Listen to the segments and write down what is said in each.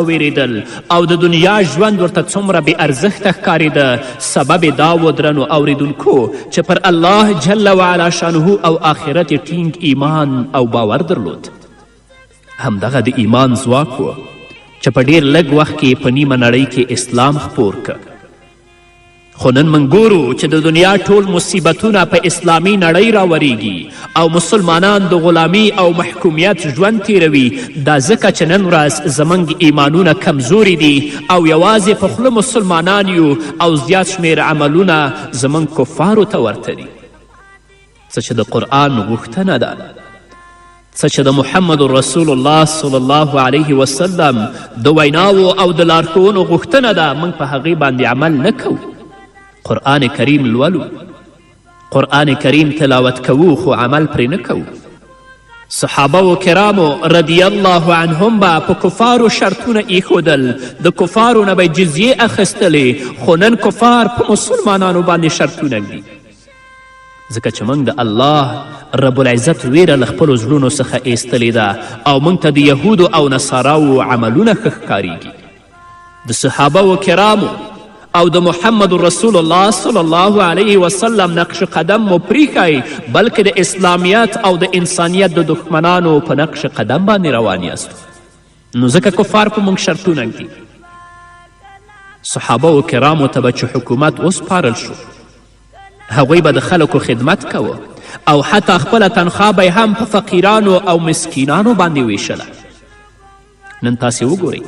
ویریدل او د دنیا ژوند ورته څومره بې ارزښته ښکارېده. سبب یې دا و درنو اوریدونکو چې پر الله جل وعلا شانه او آخرت ټینګ ایمان او باور درلود. همدغه د ایمان ځواک و چې په ډیر لږ وخت کې په نیمه نړۍ کې اسلام خپور که. خو نن من ګورو چې د دنیا ټول مصیبتونه په اسلامي نړۍ راوریږي او مسلمانان د غلامي او محکومیت ژوند تیروي. دا ځکه چې نن ورځ زموږ ایمانونه کمزوري دي او یوازې په خوله مسلمانان یو او زیات شمیر عملونه زموږ کفارو ته ورته دي. څه چې د قرآن غوښتنه ده، څه چې د محمد رسول الله صلی الله علیه وسلم د ویناو او د لارښوونو غوښتنه ده، موږ په هغې باندې عمل نه کوو. قرآن کریم لولو، قرآن کریم تلاوت کوو، خو عمل پرې نه کوو. صحابه و کرامو رضی الله عنهم به په کفارو شرطونه ایښودل، د کفارو نه به جزیې اخیستلې، خو نن کفار په مسلمانانو باندې شرطونه ږدي. ځکه چې موږ د الله رب العزت ویره له خپلو زړونو څخه ایستلې ده او موږ ته د یهودو او نصاراو عملونه ښه ښکاریږي. د صحابه و کرامو او د محمد رسول الله صلی الله علیه وسلم نقش قدم مو پریښی، بلکې د اسلامیت او د انسانیت د دښمنانو په نقش قدم باندې روان یاست. نو ځکه کفار په موږ شرطونه ږدي. صحابه و کرامو ته به چې حکومت وسپارل شو، هغوی به د خلکو خدمت کوه او حتی خپله تنخواه به هم په فقیرانو او مسکینانو باندې ویشله. نن تاسې وګورئ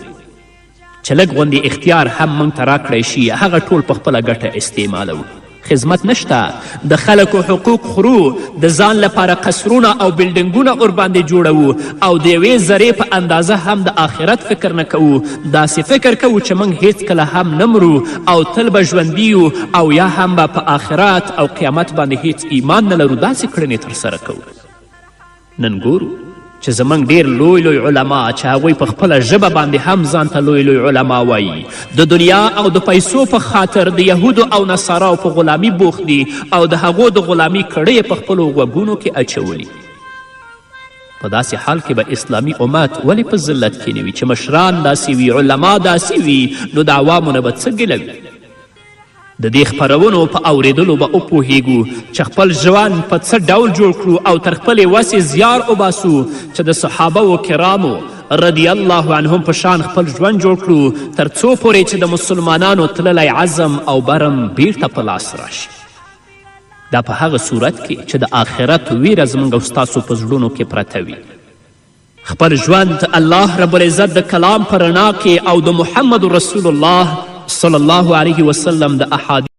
چې لږ غوندې اختیار هم موږ ته راکړی شي، هغه ټول په خپله ګټه استعمالوو. خدمت نشته، د خلکو حقوق خورو، د ځان لپاره قصرونه او بلډنګونه ورباندې جوړوو او د یوې ذرې په اندازه هم د آخرت فکر نه کوو. داسې فکر کوو چې موږ هیڅکله هم نه مرو او تل به ژوندي یو او یا هم به په آخرت او قیامت باندې هیڅ ایمان نه لرو. داسې کړنې ترسره کوو. نن ګورو چې زموږ ډیر لوی لوی علما چې هغوی په خپله ژبه باندې هم ځان ته لوی لوی علما وایي، د دنیا او د پیسو په خاطر د یهودو او نصاراو په غلامي بوخت دي او د هغو د غلامي کړۍ په خپلو غوږونو کې اچولي. په داسې حال کې به اسلامي امت ولې په ذلت کې نه وي چې مشران داسې وي، علما داسې وي، نو د عوامو نه به څه ګیله وي. د دې خپرونو په اوریدلو به وپوهیږو چې خپل ژوند په څه ډول جوړ کړو او تر خپلې وسې زیار وباسو چې د صحابه و کرامو رضی الله عنهم په شان خپل ژوند جوړ کړو، تر څو پورې چې د مسلمانانو تللی عزم او برم بیرته په لاس راشي. دا په هغه صورت کې چې د آخرت ویره زموږ او ستاسو په زړونو کې پرته وي. خپل ژوند الله رب العزت د کلام په رڼا کې او د محمد رسول الله صلی الله علیه وسلم د احادیث